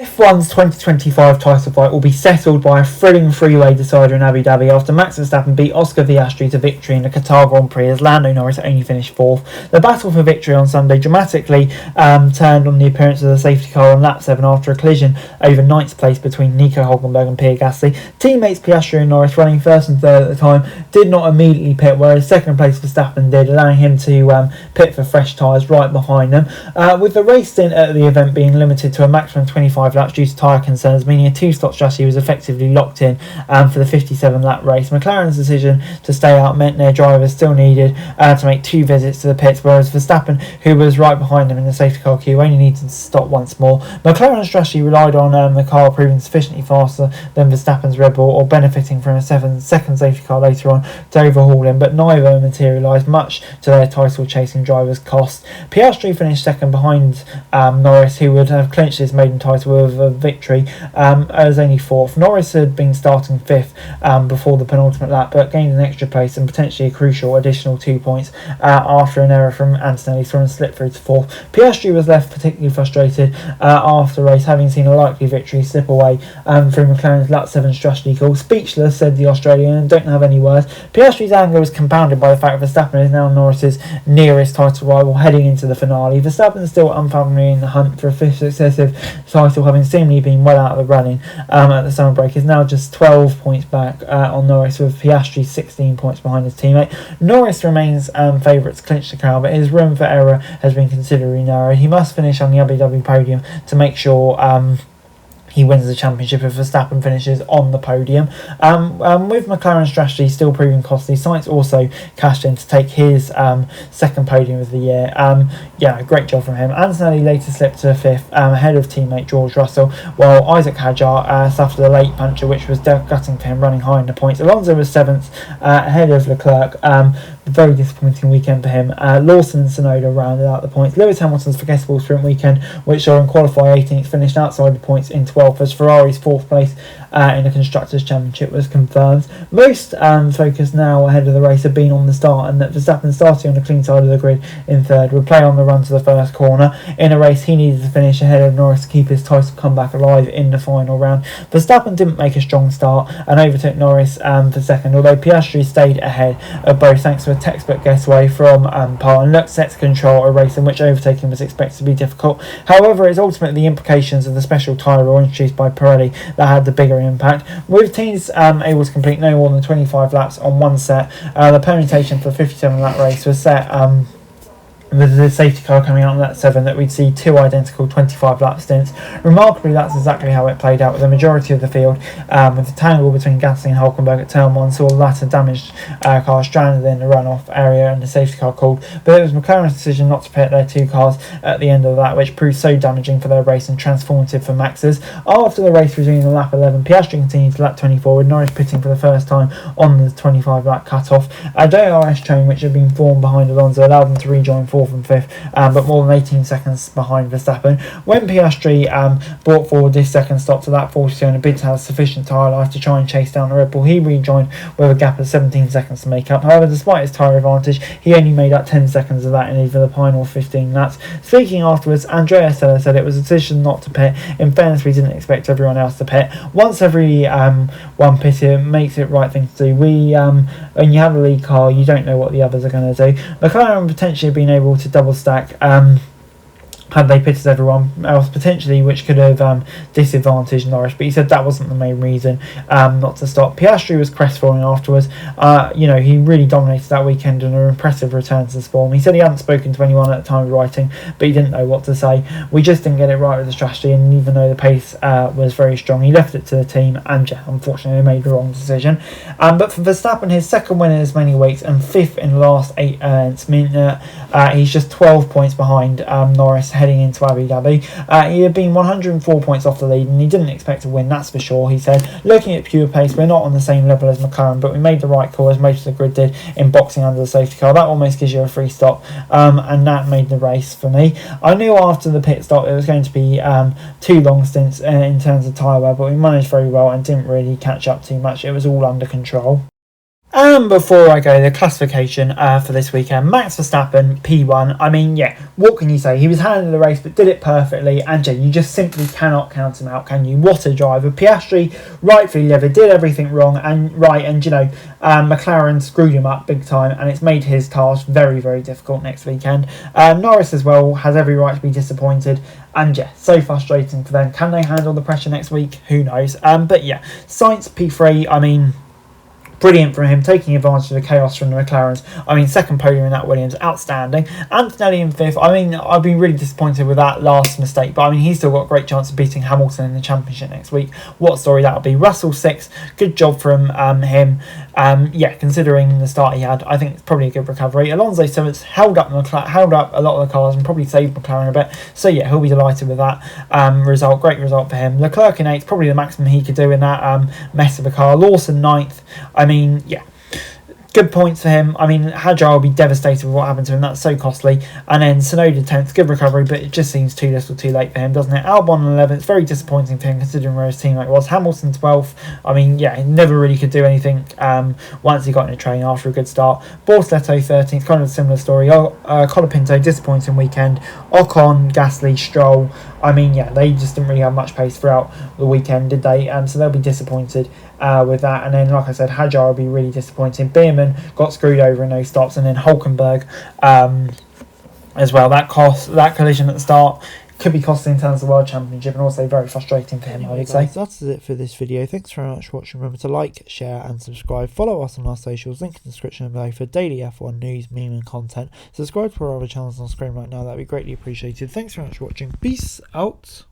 F1's 2025 title fight will be settled by a thrilling three-way decider in Abu Dhabi after Max Verstappen beat Oscar Piastri to victory in the Qatar Grand Prix as Lando Norris only finished fourth. The battle for victory on Sunday dramatically turned on the appearance of the safety car on lap 7 after a collision over ninth place between Nico Hülkenberg and Pierre Gasly. Teammates Piastri and Norris, running first and third at the time, did not immediately pit, whereas second place Verstappen did, allowing him to pit for fresh tyres right behind them. With the race stint at the event being limited to a maximum 25 laps due to tyre concerns, meaning a two-stop strategy was effectively locked in for the 57-lap race. McLaren's decision to stay out meant their drivers still needed to make two visits to the pits, whereas Verstappen, who was right behind them in the safety car queue, only needed to stop once more. McLaren's strategy relied on the car proving sufficiently faster than Verstappen's Red Bull or benefiting from a second safety car later on to overhaul him, but neither materialised, much to their title-chasing drivers' cost. Piastri finished second behind Norris, who would have clinched his maiden title with a victory as only fourth. Norris had been starting fifth before the penultimate lap, but gained an extra place and potentially a crucial additional 2 points after an error from Antonelli through and slipped through to fourth. Piastri was left particularly frustrated after the race, having seen a likely victory slip away through McLaren's lap 7 strategy call. Speechless, said the Australian, and don't have any words. Piastri's anger was compounded by the fact that Verstappen is now Norris's nearest title rival heading into the finale. Verstappen is still unfathomably in the hunt for a fifth successive title, having seemingly been well out of the running at the summer break, is now just 12 points back on Norris, with Piastri 16 points behind his teammate. Norris remains favourite to clinch the crown, but his room for error has been considerably narrowed. He must finish on the Abu Dhabi podium to make sure he wins the championship if Verstappen finishes on the podium. With McLaren's strategy still proving costly, Sainz also cashed in to take his second podium of the year. Great job from him. Antonelli later slipped to fifth ahead of teammate George Russell, while Isaac Hadjar suffered a late puncture, which was gutting for him, running high in the points. Alonso was seventh ahead of Leclerc. Very disappointing weekend for him. Lawson and Tsunoda rounded out the points. Lewis Hamilton's forgettable sprint weekend, which saw him qualify 18th, finished outside the points in 12th as Ferrari's fourth place in the Constructors' Championship was confirmed. Most focus now ahead of the race have been on the start, and that Verstappen, starting on the clean side of the grid in third, would play on the run to the first corner. In a race he needed to finish ahead of Norris to keep his title comeback alive in the final round. Verstappen didn't make a strong start and overtook Norris for second, although Piastri stayed ahead of both thanks to a textbook getaway from Paul, and looked set to control a race in which overtaking was expected to be difficult. However, it's ultimately the implications of the special tyre rule introduced by Pirelli that had the bigger impact, with teams able to complete no more than 25 laps on one set. The permutation for a 57-lap race was set with the safety car coming out on lap 7 that we'd see two identical 25-lap stints. Remarkably, that's exactly how it played out, with the majority of the field with the tangle between Gasly and Hülkenberg at turn 1 saw the latter damaged car stranded in the runoff area and the safety car called, but it was McLaren's decision not to pit their two cars at the end of that which proved so damaging for their race and transformative for Max's. After the race resumed on lap 11, Piastri continued to lap 24, with Norris pitting for the first time on the 25-lap cut-off. A DRS train which had been formed behind Alonso allowed them to rejoin fourth and fifth, but more than 18 seconds behind Verstappen. When Piastri brought forward this second stop to lap 42 in a bid to have sufficient tyre life to try and chase down the Red Bull, he rejoined with a gap of 17 seconds to make up. However, despite his tyre advantage, he only made up 10 seconds of that in either the final 15 laps. Speaking afterwards, Andrea Stella said it was a decision not to pit. In fairness, we didn't expect everyone else to pit. Once every one pitted makes it right thing to do. When you have a lead car, you don't know what the others are going to do. McLaren potentially been able to double stack had they pitted everyone else potentially, which could have disadvantaged Norris, but he said that wasn't the main reason not to stop. Piastri was crestfallen afterwards. He really dominated that weekend in an impressive return to the form. He said he hadn't spoken to anyone at the time of writing, but he didn't know what to say. We just didn't get it right with the strategy, and even though the pace was very strong, he left it to the team, and unfortunately made the wrong decision. But for Verstappen, his second win in as many weeks and fifth in the last 8 events mean that he's just 12 points behind Norris heading into Abu Dhabi. He had been 104 points off the lead, and he didn't expect to win, that's for sure. He said, looking at pure pace, we're not on the same level as McLaren, but we made the right call, as most of the grid did, in boxing under the safety car. That almost gives you a free stop, and that made the race for me. I knew after the pit stop it was going to be 2 long stints in terms of tyre wear, but we managed very well and didn't really catch up too much. It was all under control. And before I go, the classification for this weekend, Max Verstappen, P1. I mean, yeah, what can you say? He was handling the race, but did it perfectly. And yeah, you just simply cannot count him out, can you? What a driver. Piastri, rightfully delivered, did everything wrong and right. And, you know, McLaren screwed him up big time. And it's made his task very, very difficult next weekend. Norris as well has every right to be disappointed. And yeah, so frustrating for them. Can they handle the pressure next week? Who knows? But yeah, Sainz, P3, I mean, brilliant from him, taking advantage of the chaos from the McLarens. I mean, second podium in that Williams, outstanding. Antonelli in fifth. I mean, I've been really disappointed with that last mistake, but I mean, he's still got a great chance of beating Hamilton in the championship next week. What story that'll be. Russell sixth. Good job from him. Yeah, considering the start he had, I think it's probably a good recovery. Alonso seventh, held up a lot of the cars and probably saved McLaren a bit. So yeah, he'll be delighted with that result. Great result for him. Leclerc in eighth, probably the maximum he could do in that mess of a car. Lawson ninth. I mean, yeah, good points for him. I mean, Hadjar will be devastated with what happened to him. That's so costly. And then Tsunoda 10th, good recovery, but it just seems too little too late for him, doesn't it? Albon 11th, it's very disappointing for him considering where his teammate was. Hamilton 12th, I mean, yeah, he never really could do anything once he got in a train after a good start. Bortoleto 13th, kind of a similar story. Colapinto, disappointing weekend. Ocon, Gasly, Stroll. I mean, yeah, they just didn't really have much pace throughout the weekend, did they? So they'll be disappointed with that. And then, like I said, Hadjar will be really disappointing. Beerman got screwed over in those stops, and then Hulkenberg as well. That collision at the start could be costly in terms of the World Championship, and also very frustrating for him, I would say. That's it for this video. Thanks very much for watching. Remember to like, share and subscribe. Follow us on our socials, link in the description below for daily F1 news, meme and content. Subscribe to our other channels on screen right now, that'd be greatly appreciated. Thanks very much for watching. Peace out.